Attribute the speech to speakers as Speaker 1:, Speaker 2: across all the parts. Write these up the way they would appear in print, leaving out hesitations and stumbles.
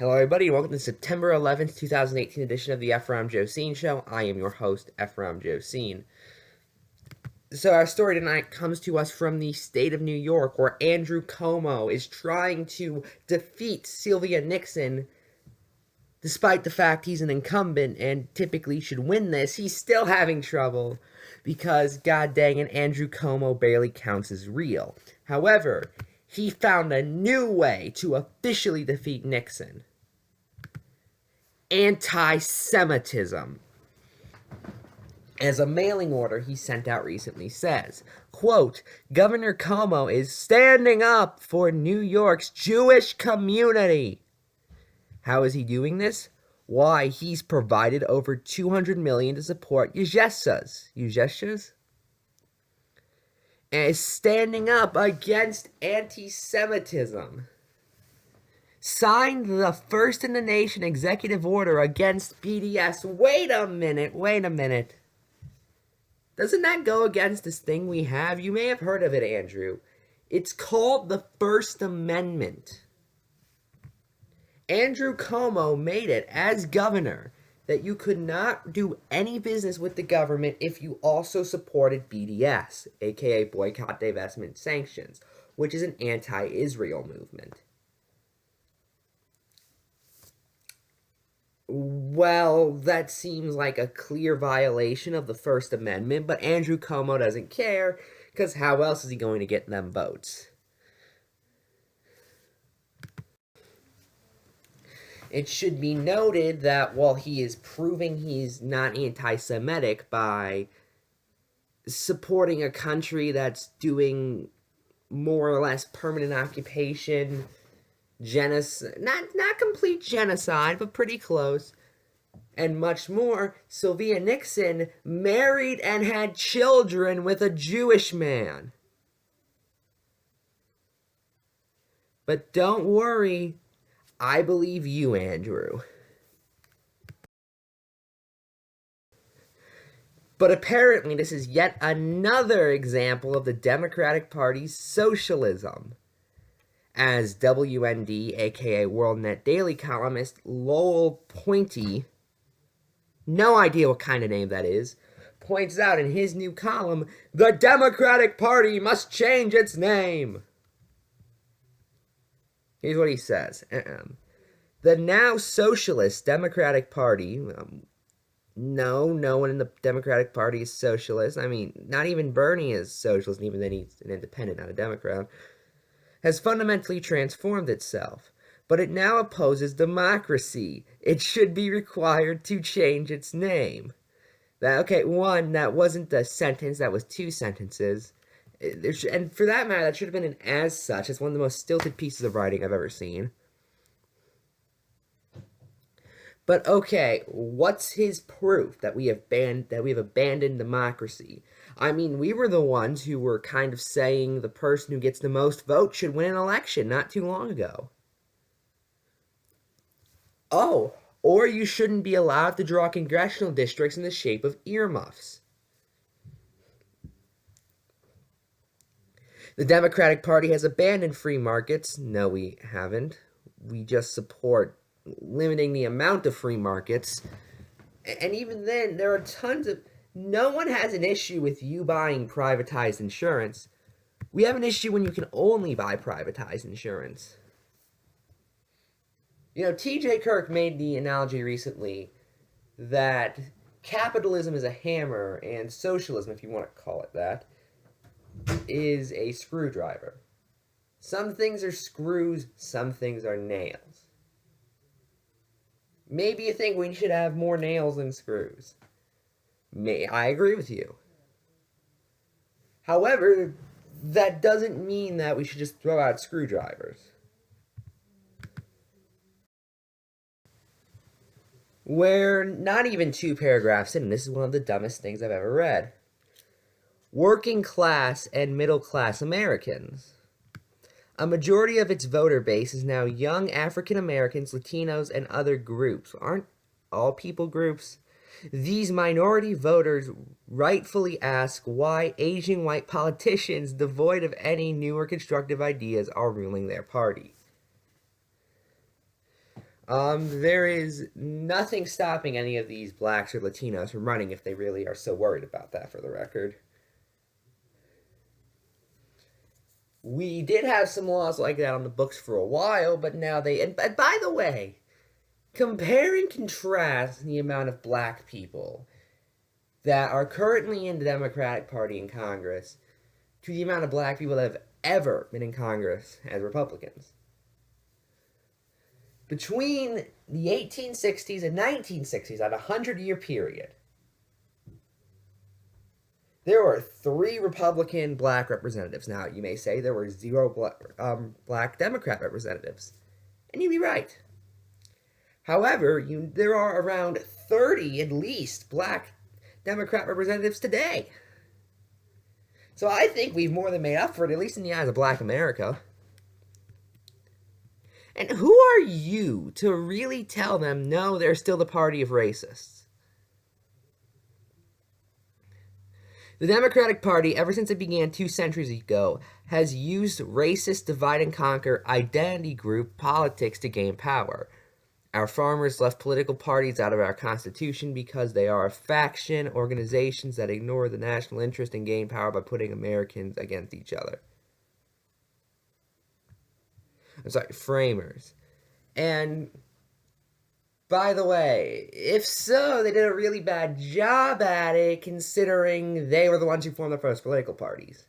Speaker 1: Hello, everybody, and welcome to the September 11th, 2018 edition of the Ephrom Josine Show. I am your host, Ephrom Josine. So, our story tonight comes to us from the state of New York, where Andrew Cuomo is trying to defeat Sylvia Nixon. Despite the fact he's an incumbent and typically should win this, he's still having trouble because, god dang it, Andrew Cuomo barely counts as real. However, he found a new way to officially defeat Nixon. Anti-Semitism. As a mailing order he sent out recently says, quote, Governor Cuomo is standing up for New York's Jewish community. How is he doing this? Why, he's provided over $200 million to support Yeshus, and is standing up against anti-Semitism. Signed the first in the nation executive order against BDS. Wait a minute. Doesn't that go against this thing we have? You may have heard of it, Andrew. It's called the First Amendment. Andrew Cuomo made it as governor that you could not do any business with the government if you also supported BDS, aka Boycott, Divestment, Sanctions, which is an anti-Israel movement. Well, that seems like a clear violation of the First Amendment, but Andrew Cuomo doesn't care, because how else is he going to get them votes? It should be noted that while he is proving he's not anti-Semitic by supporting a country that's doing more or less permanent occupation, genocide, not complete genocide, but pretty close, and much more, Sylvia Nixon married and had children with a Jewish man. But don't worry, I believe you, Andrew. But apparently this is yet another example of the Democratic Party's socialism. As WND, aka WorldNet Daily columnist Lowell Pointy, no idea what kind of name that is, points out in his new column, the Democratic Party must change its name. Here's what he says. The now socialist Democratic Party, no one in the Democratic Party is socialist. I mean, not even Bernie is socialist, even though he's an independent, not a Democrat, has fundamentally transformed itself, but it now opposes democracy. It should be required to change its name. That wasn't a sentence, that was two sentences. And for that matter, that should have been an as such. It's one of the most stilted pieces of writing I've ever seen. But okay, what's his proof that we have abandoned democracy? I mean, we were the ones who were kind of saying the person who gets the most votes should win an election not too long ago. Oh, or you shouldn't be allowed to draw congressional districts in the shape of earmuffs. The Democratic Party has abandoned free markets. No, we haven't. We just support limiting the amount of free markets. And even then, there are tons of... No one has an issue with you buying privatized insurance. We have an issue when you can only buy privatized insurance. You know, T.J. Kirk made the analogy recently that capitalism is a hammer and socialism, if you want to call it that, is a screwdriver. Some things are screws, some things are nails. Maybe you think we should have more nails than screws. I agree with you. However, that doesn't mean that we should just throw out screwdrivers. We're not even 2 paragraphs in, and this is one of the dumbest things I've ever read. Working class and middle class Americans. A majority of its voter base is now young African Americans, Latinos, and other groups. Aren't all people groups? These minority voters rightfully ask why aging white politicians devoid of any new or constructive ideas are ruling their party. There is nothing stopping any of these blacks or Latinos from running if they really are so worried about that, for the record. We did have some laws like that on the books for a while, but now they. And by the way, compare and contrast the amount of black people that are currently in the Democratic Party in Congress to the amount of black people that have ever been in Congress as Republicans. Between the 1860s and 1960s, at a 100-year period, there were 3 Republican black representatives. Now, you may say there were 0 black Democrat representatives. And you'd be right. However, there are around 30, at least, black Democrat representatives today. So I think we've more than made up for it, at least in the eyes of black America. And who are you to really tell them, no, they're still the party of racists? The Democratic Party, ever since it began 2 centuries ago, has used racist divide and conquer identity group politics to gain power. Our farmers left political parties out of our Constitution because they are faction organizations that ignore the national interest and gain power by putting Americans against each other. I'm sorry, framers. And, by the way, if so, they did a really bad job at it, considering they were the ones who formed the first political parties.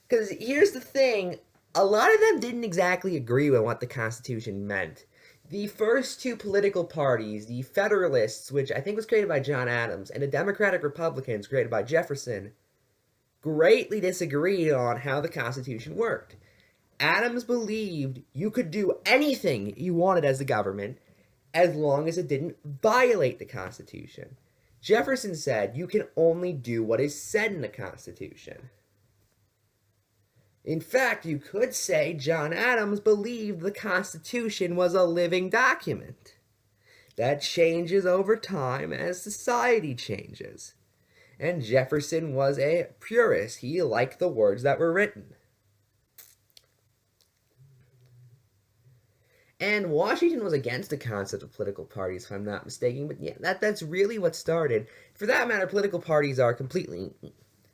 Speaker 1: Because here's the thing, a lot of them didn't exactly agree with what the Constitution meant. The first 2 political parties, the Federalists, which I think was created by John Adams, and the Democratic Republicans, created by Jefferson, greatly disagreed on how the Constitution worked. Adams believed you could do anything you wanted as the government as long as it didn't violate the Constitution. Jefferson said you can only do what is said in the Constitution. In fact, you could say John Adams believed the Constitution was a living document that changes over time as society changes. And Jefferson was a purist. He liked the words that were written. And Washington was against the concept of political parties, if I'm not mistaken. But yeah, that's really what started. For that matter, political parties are completely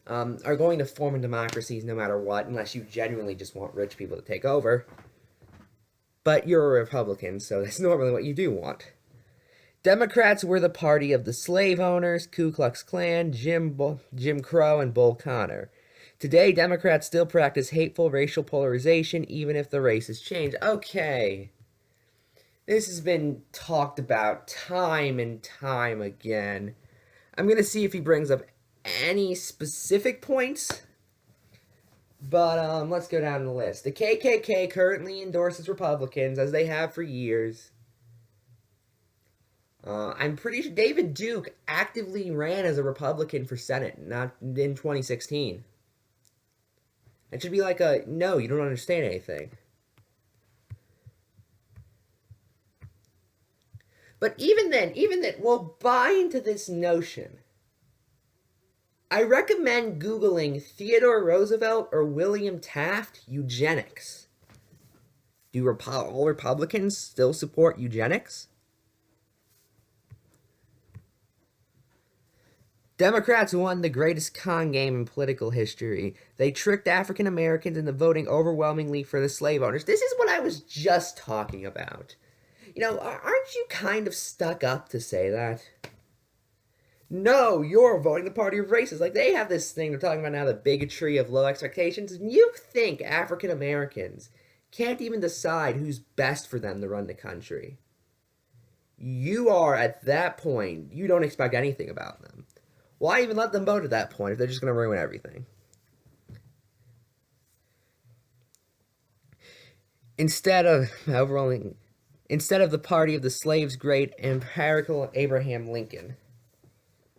Speaker 1: are going to form in democracies no matter what, unless you genuinely just want rich people to take over. But you're a Republican, so that's normally what you do want. Democrats were the party of the slave owners, Ku Klux Klan, Jim Crow, and Bull Connor. Today, Democrats still practice hateful racial polarization, even if the races change. Okay. This has been talked about time and time again. I'm going to see if he brings up any specific points. But let's go down the list. The KKK currently endorses Republicans, as they have for years. I'm pretty sure David Duke actively ran as a Republican for Senate, not in 2016. It should be like a, no, you don't understand anything. But even then, we'll buy into this notion. I recommend Googling Theodore Roosevelt or William Taft eugenics. Do all Republicans still support eugenics? Democrats won the greatest con game in political history. They tricked African Americans into voting overwhelmingly for the slave owners. This is what I was just talking about. You know, aren't you kind of stuck up to say that? No, you're voting the party of races. Like, they have this thing, they're talking about now, the bigotry of low expectations. And you think African Americans can't even decide who's best for them to run the country. You are, at that point, you don't expect anything about them. Why even let them vote at that point if they're just going to ruin everything? Instead of the party of the slaves' great empirical Abraham Lincoln.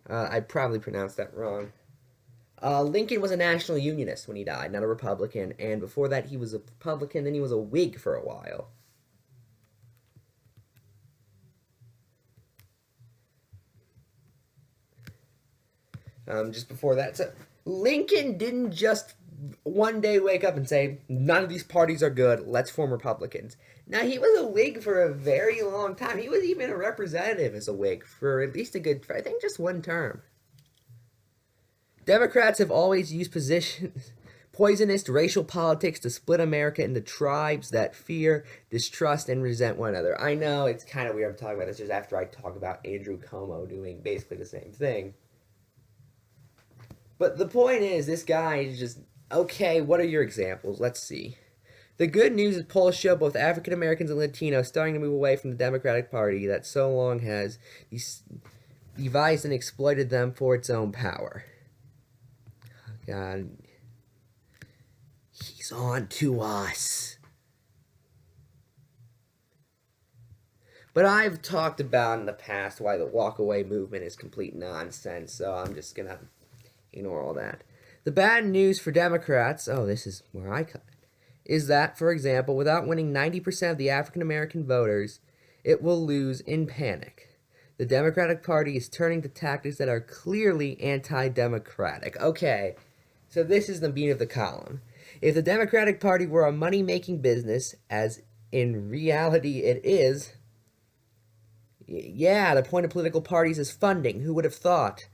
Speaker 1: I probably pronounced that wrong. Lincoln was a national unionist when he died, not a Republican. And before that, he was a Republican, then he was a Whig for a while. Just before that. So Lincoln didn't just one day wake up and say, none of these parties are good, let's form Republicans. Now, he was a Whig for a very long time. He was even a representative as a Whig for at least a good, I think, just one term. Democrats have always used poisonous racial politics to split America into tribes that fear, distrust, and resent one another. I know it's kind of weird I'm talking about this just after I talk about Andrew Cuomo doing basically the same thing. But the point is, this guy is just, okay, what are your examples? Let's see. The good news is polls show both African Americans and Latinos starting to move away from the Democratic Party that so long has devised and exploited them for its own power. God, he's on to us. But I've talked about in the past why the walkaway movement is complete nonsense, so I'm just going to ignore all that. The bad news for Democrats, this is where I cut it, is that, for example, without winning 90% of the African American voters, it will lose in panic. The Democratic Party is turning to tactics that are clearly anti-democratic. Okay, so this is the meat of the column. If the Democratic Party were a money-making business, as in reality it is, yeah, the point of political parties is funding. Who would have thought?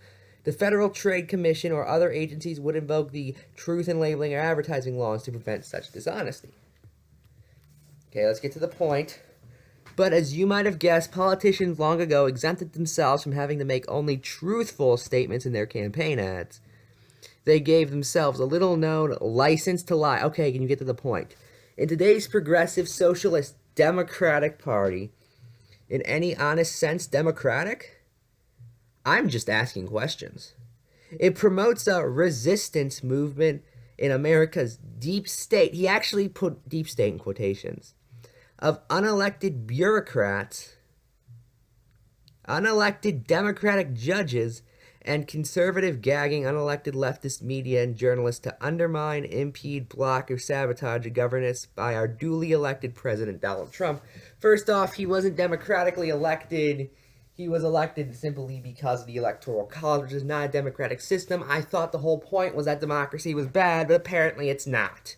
Speaker 1: The Federal Trade Commission or other agencies would invoke the truth in labeling or advertising laws to prevent such dishonesty. Okay, let's get to the point. But as you might have guessed, politicians long ago exempted themselves from having to make only truthful statements in their campaign ads. They gave themselves a little-known license to lie. Okay, can you get to the point? In today's progressive socialist Democratic Party, in any honest sense democratic? I'm just asking questions. It promotes a resistance movement in America's deep state. He actually put deep state in quotations. Of unelected bureaucrats, unelected Democratic judges, and conservative gagging unelected leftist media and journalists to undermine, impede, block, or sabotage the governance by our duly elected President Donald Trump. First off, he wasn't democratically elected. He was elected simply because of the Electoral College, which is not a democratic system. I thought the whole point was that democracy was bad, but apparently it's not.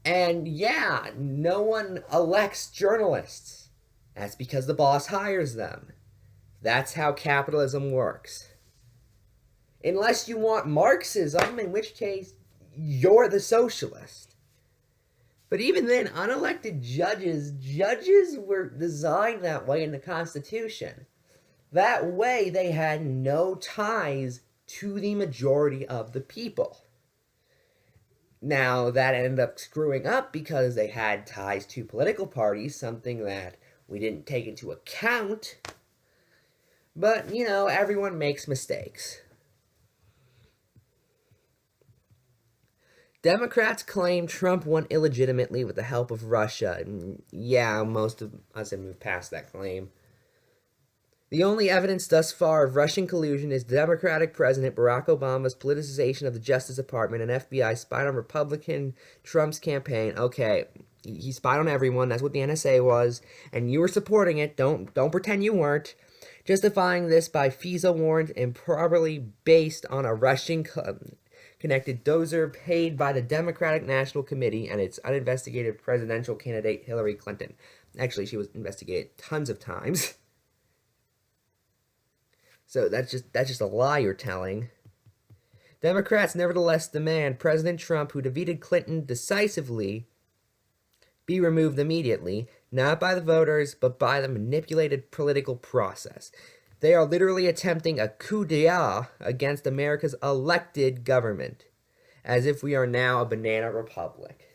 Speaker 1: And yeah, no one elects journalists. That's because the boss hires them. That's how capitalism works. Unless you want Marxism, in which case you're the socialist. But even then, unelected judges were designed that way in the Constitution. That way, they had no ties to the majority of the people. Now, that ended up screwing up because they had ties to political parties, something that we didn't take into account. But, everyone makes mistakes. Democrats claim Trump won illegitimately with the help of Russia. And yeah, most of us have moved past that claim. The only evidence thus far of Russian collusion is Democratic President Barack Obama's politicization of the Justice Department and FBI spied on Republican Trump's campaign. Okay, he spied on everyone. That's what the NSA was. And you were supporting it. Don't pretend you weren't. Justifying this by FISA warrant improperly based on a Russian-connected dozer paid by the Democratic National Committee and its uninvestigated presidential candidate Hillary Clinton. Actually, she was investigated tons of times. So that's just a lie you're telling. Democrats nevertheless demand President Trump, who defeated Clinton decisively, be removed immediately, not by the voters, but by the manipulated political process. They are literally attempting a coup d'etat against America's elected government, as if we are now a banana republic.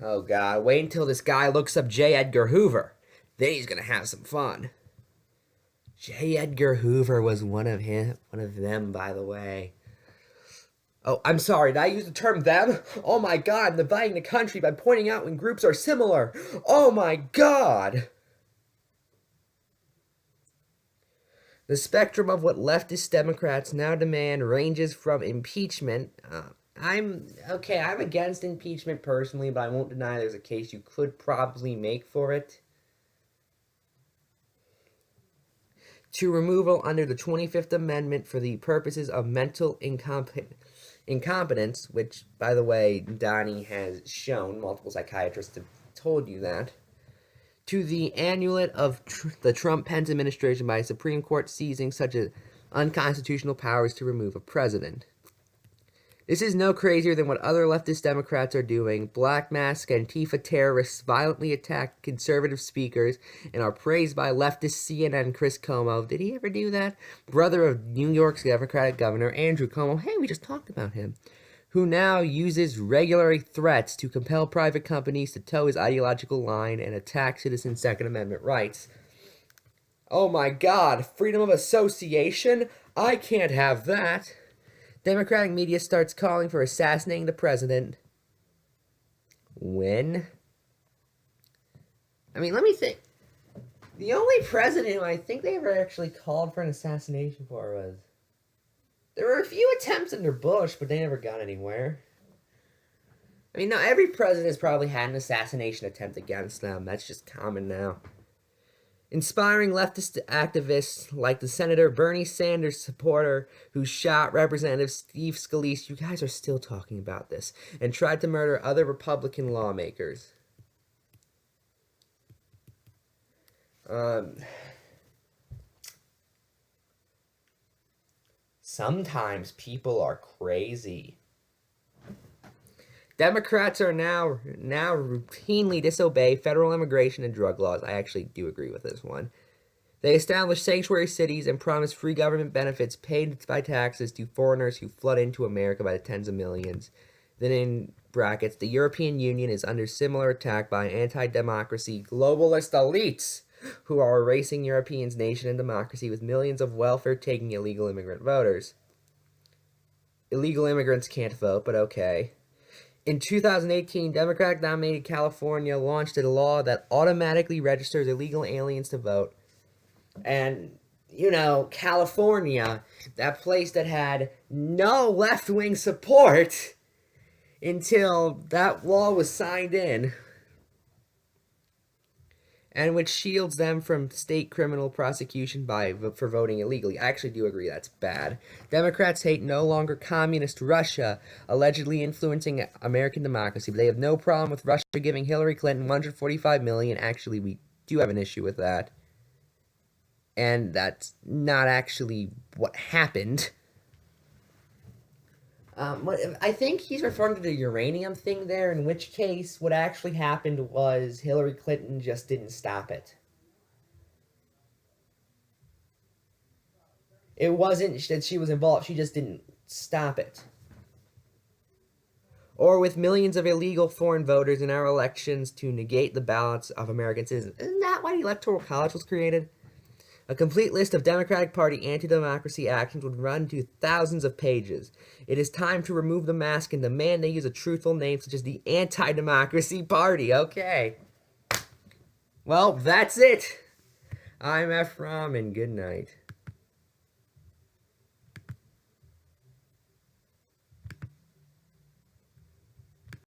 Speaker 1: Oh God, wait until this guy looks up J. Edgar Hoover. Then he's gonna have some fun. J. Edgar Hoover was one of them, by the way. Oh, I'm sorry, did I use the term them? Oh my God, I'm dividing the country by pointing out when groups are similar. Oh my God! The spectrum of what leftist Democrats now demand ranges from impeachment. I'm against impeachment personally, but I won't deny there's a case you could probably make for it. To removal under the 25th Amendment for the purposes of mental incompetence, which, by the way, Donnie has shown, multiple psychiatrists have told you that, to the annulet of the Trump-Pence administration by a Supreme Court seizing such unconstitutional powers to remove a president. This is no crazier than what other leftist Democrats are doing. Black Mask Antifa terrorists violently attack conservative speakers and are praised by leftist CNN Chris Cuomo. Did he ever do that? Brother of New York's Democratic Governor Andrew Cuomo. Hey, we just talked about him. Who now uses regular threats to compel private companies to toe his ideological line and attack citizens' Second Amendment rights. Oh my God, freedom of association? I can't have that. Democratic media starts calling for assassinating the president. When? I mean, let me think. The only president who I think they ever actually called for an assassination for was... There were a few attempts under Bush, but they never got anywhere. I mean, no, every president has probably had an assassination attempt against them. That's just common now. Inspiring leftist activists like the Senator Bernie Sanders supporter who shot Representative Steve Scalise, you guys are still talking about this, and tried to murder other Republican lawmakers. Sometimes people are crazy. Democrats are now routinely disobey federal immigration and drug laws. I actually do agree with this one. They establish sanctuary cities and promise free government benefits paid by taxes to foreigners who flood into America by the tens of millions. Then in brackets, the European Union is under similar attack by anti-democracy globalist elites who are erasing Europeans' nation and democracy with millions of welfare-taking illegal immigrant voters. Illegal immigrants can't vote, but okay. In 2018, Democratic-dominated California launched a law that automatically registers illegal aliens to vote. And, you know, California, that place that had no left-wing support until that law was signed in, and which shields them from state criminal prosecution for voting illegally. I actually do agree that's bad. Democrats hate no longer communist Russia, allegedly influencing American democracy, but they have no problem with Russia giving Hillary Clinton $145 million. Actually, we do have an issue with that. And that's not actually what happened. I think he's referring to the uranium thing there, in which case what actually happened was Hillary Clinton just didn't stop it. It wasn't that she was involved, she just didn't stop it. Or with millions of illegal foreign voters in our elections to negate the ballots of American citizens. Isn't that why the Electoral College was created? A complete list of Democratic Party anti-democracy actions would run to thousands of pages. It is time to remove the mask and demand they use a truthful name such as the Anti-Democracy Party. Okay. Well, that's it. I'm Ephrom, and good night.